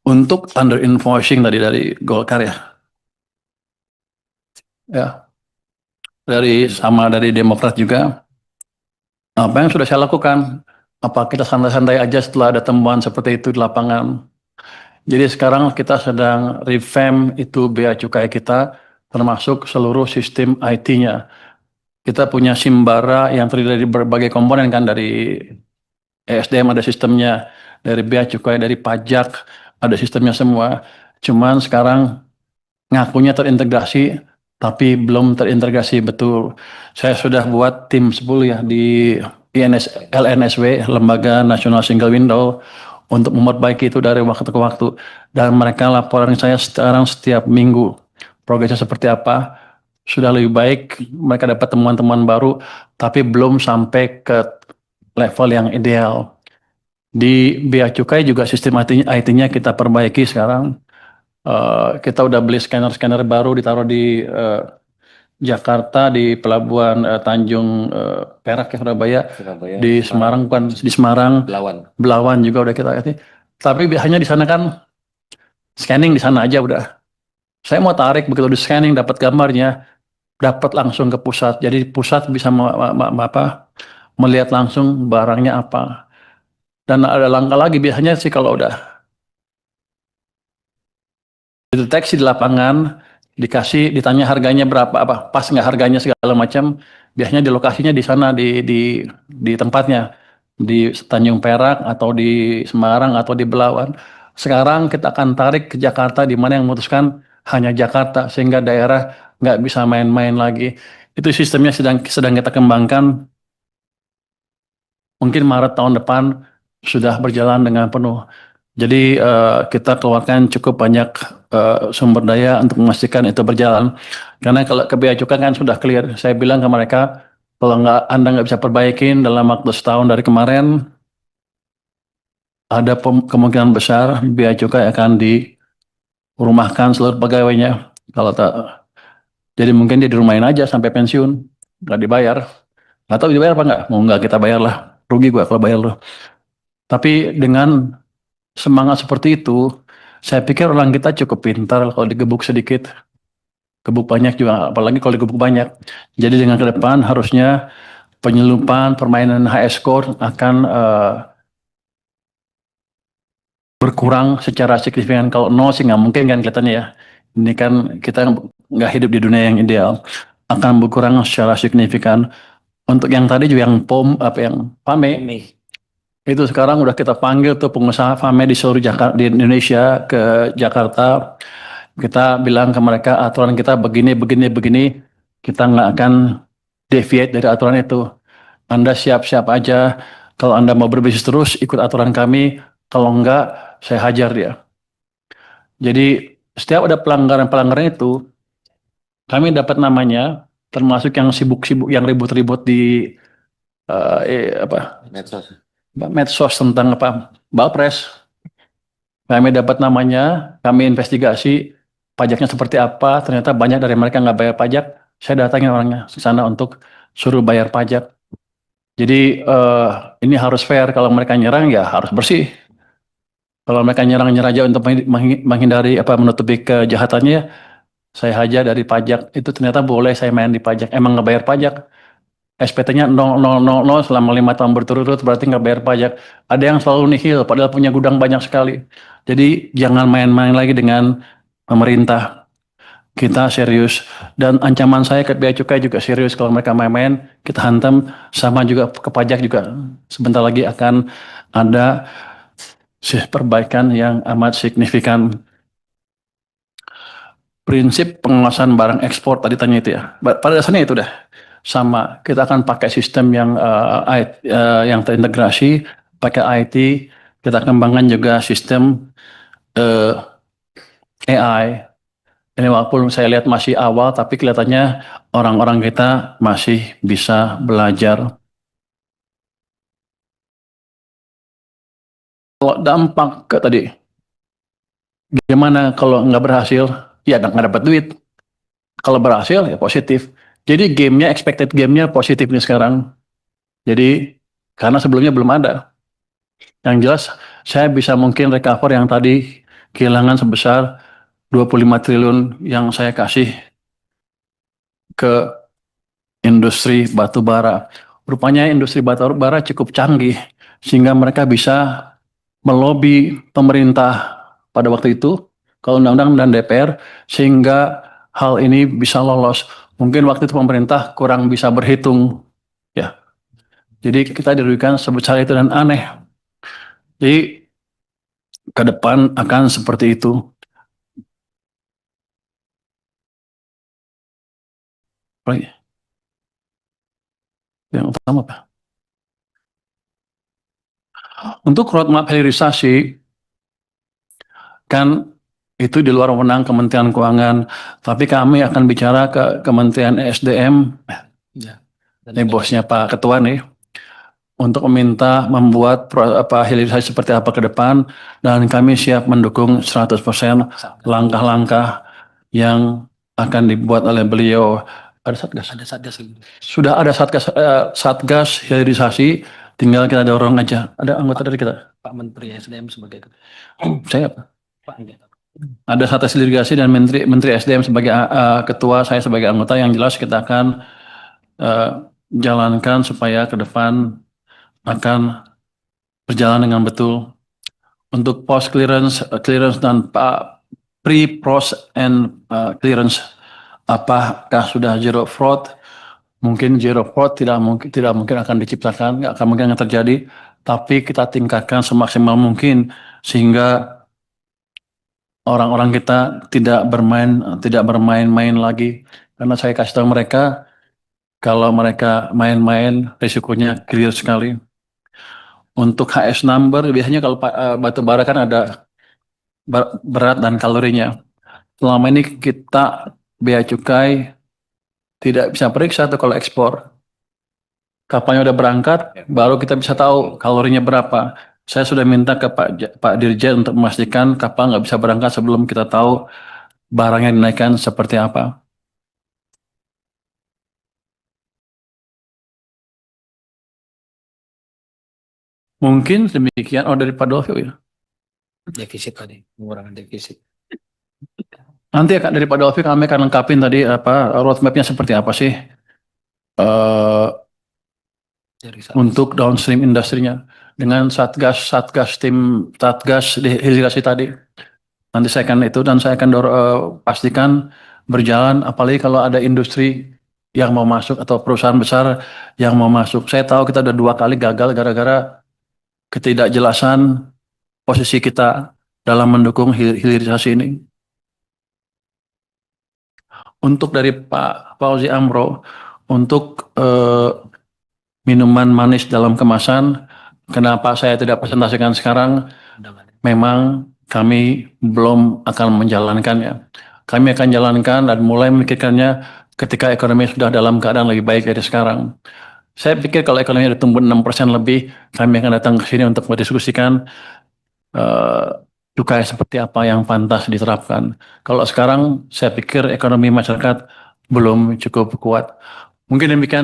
Untuk under invoicing tadi dari Golkar ya, ya dari Demokrat juga. Apa yang sudah saya lakukan? Apa kita santai-santai aja setelah ada temuan seperti itu di lapangan? Jadi sekarang kita sedang revamp itu bea cukai kita, termasuk seluruh sistem IT-nya. Kita punya Simbara yang terdiri dari berbagai komponen kan, dari ESDM ada sistemnya, dari bea cukai, dari pajak ada sistemnya semua. Cuman sekarang ngakunya terintegrasi, tapi belum terintegrasi betul. Saya sudah buat tim 10 ya di LNSW, Lembaga Nasional Single Window, untuk memperbaiki itu dari waktu ke waktu. Dan mereka laporan saya sekarang setiap minggu. Progresnya seperti apa? Sudah lebih baik, mereka dapat temuan-temuan baru, tapi belum sampai ke level yang ideal. Di Bea Cukai juga sistem IT-nya kita perbaiki sekarang. Kita udah beli scanner-scanner baru ditaruh di Jakarta, di Pelabuhan Tanjung Perak ya, Surabaya, Surabaya, di Semarang bukan di Semarang, Belawan. Belawan juga udah kita ini. Tapi biasanya di sana kan scanning di sana aja udah. Saya mau tarik begitu di scanning dapat gambarnya, dapat langsung ke pusat. Jadi pusat bisa melihat langsung barangnya apa. Dan ada langkah lagi biasanya sih kalau udah dideteksi di lapangan, ditanya harganya berapa, apa pas nggak harganya segala macam, biasanya di lokasinya di sana di tempatnya di Tanjung Perak atau di Semarang atau di Belawan. Sekarang kita akan tarik ke Jakarta, di mana yang memutuskan hanya Jakarta, sehingga daerah nggak bisa main-main lagi. Itu sistemnya sedang kita kembangkan. Mungkin Maret tahun depan sudah berjalan dengan penuh. Jadi kita keluarkan cukup banyak sumber daya untuk memastikan itu berjalan. Karena kalau ke bea cukai kan sudah clear. Saya bilang ke mereka, kalau Anda nggak bisa perbaikin dalam waktu setahun dari kemarin, ada kemungkinan besar bea cukai akan dirumahkan seluruh pegawainya. Kalau tak, jadi mungkin dia dirumahin aja sampai pensiun, nggak dibayar. Nggak tahu dibayar apa nggak? Mau nggak kita bayar lah. Rugi gua kalau bayar loh. Tapi dengan semangat seperti itu, saya pikir orang kita cukup pintar kalau digebuk sedikit, gebuk banyak juga, apalagi kalau digebuk banyak. Jadi dengan ke depan harusnya penyelundupan permainan HS score akan berkurang secara signifikan. Kalau nol sih nggak mungkin kan kelihatannya ya. Ini kan kita nggak hidup di dunia yang ideal. Akan berkurang secara signifikan. Untuk yang tadi juga yang yang PAME, itu sekarang udah kita panggil tuh pengusaha PAME di seluruh Jakarta, di Indonesia ke Jakarta. Kita bilang ke mereka aturan kita begini, begini, begini. Kita nggak akan deviate dari aturan itu. Anda siap-siap aja. Kalau Anda mau berbisnis terus, ikut aturan kami. Kalau enggak, saya hajar dia. Jadi setiap ada pelanggaran-pelanggaran itu, kami dapat namanya, termasuk yang sibuk-sibuk, yang ribut-ribut di Medsos. medsos tentang apa, Balpres. Kami dapat namanya, kami investigasi pajaknya seperti apa. Ternyata banyak dari mereka nggak bayar pajak. Saya datangin orangnya ke sana untuk suruh bayar pajak. Jadi ini harus fair. Kalau mereka nyerang ya harus bersih. Kalau mereka nyerang-nyerang aja untuk menghindari apa menutupi kejahatannya, saya hajar dari pajak. Itu ternyata boleh saya main di pajak. Emang nggak bayar pajak. SPT-nya 0000 selama 5 tahun berturut-turut berarti nggak bayar pajak. Ada yang selalu nihil padahal punya gudang banyak sekali. Jadi jangan main-main lagi dengan pemerintah. Kita serius. Dan ancaman saya ke bea cukai juga serius. Kalau mereka main-main, kita hantam. Sama juga ke pajak juga. Sebentar lagi akan ada perbaikan yang amat signifikan. Prinsip pengawasan barang ekspor tadi tanya itu ya. Pada dasarnya itu dah sama. Kita akan pakai sistem yang terintegrasi, pakai IT. Kita kembangkan juga sistem AI. Ini walaupun saya lihat masih awal, tapi kelihatannya orang-orang kita masih bisa belajar. Kalau dampak ke tadi, gimana kalau nggak berhasil? Ya nggak dapat duit. Kalau berhasil ya positif. Jadi expected gamenya positif nih sekarang. Jadi karena sebelumnya belum ada. Yang jelas saya bisa mungkin recover yang tadi kehilangan sebesar 25 triliun yang saya kasih ke industri batu bara. Rupanya industri batu bara cukup canggih sehingga mereka bisa melobi pemerintah pada waktu itu, kalau undang-undang dan DPR, sehingga hal ini bisa lolos. Mungkin waktu itu pemerintah kurang bisa berhitung, ya. Jadi kita dirugikan sebesar itu dan aneh. Jadi ke depan akan seperti itu. Yang utama Pak. Untuk roadmap hilirisasi kan itu di luar wewenang Kementerian Keuangan, tapi kami akan bicara ke Kementerian SDM, Ya. ini bosnya Pak Ketua nih, untuk meminta membuat hilirisasi seperti apa ke depan, dan kami siap mendukung 100% langkah-langkah yang akan dibuat oleh beliau. Ada satgas? Ada satgas. Sudah ada satgas hilirisasi, tinggal kita dorong aja. Ada anggota dari kita? Pak Menteri SDM sebagai Saya Pak. ada satgas hilirisasi dan Menteri SDM sebagai ketua, saya sebagai anggota. Yang jelas kita akan jalankan supaya ke depan akan berjalan dengan betul. Untuk post clearance, dan pre-pros and clearance, apakah sudah zero fraud? Mungkin zero fraud tidak mungkin akan diciptakan, nggak akan mungkin akan terjadi. Tapi kita tingkatkan semaksimal mungkin sehingga orang-orang kita tidak bermain-main lagi. Karena saya kasih tahu mereka, kalau mereka main-main risikonya clear sekali. Untuk HS number biasanya kalau batu bara kan ada berat dan kalorinya. Selama ini kita bea cukai tidak bisa periksa tuh kalau ekspor. Kapalnya udah berangkat, baru kita bisa tahu kalorinya berapa. Saya sudah minta ke Pak Dirjen untuk memastikan kapal nggak bisa berangkat sebelum kita tahu barang yang dinaikkan seperti apa. Mungkin demikian. Oh, dari Pak Dolfio ya. Defisit tadi, pengurangan defisit. Nanti Kak, dari Pak Dolfio kami akan lengkapin tadi roadmapnya seperti apa sih untuk downstream industrinya dengan satgas hilirisasi tadi. Nanti saya akan itu dan saya akan pastikan berjalan, apalagi kalau ada industri yang mau masuk atau perusahaan besar yang mau masuk. Saya tahu kita udah 2 kali gagal gara-gara ketidakjelasan posisi kita dalam mendukung hilirisasi ini. Untuk dari Pak Fauzi Amro, untuk minuman manis dalam kemasan, kenapa saya tidak presentasikan sekarang? Memang kami belum akan menjalankannya. Kami akan jalankan dan mulai memikirkannya ketika ekonomi sudah dalam keadaan lebih baik dari sekarang. Saya pikir kalau ekonomi sudah tumbuh 6% lebih, kami akan datang ke sini untuk mendiskusikan cukai seperti apa yang pantas diterapkan. Kalau sekarang saya pikir ekonomi masyarakat belum cukup kuat. Mungkin demikian.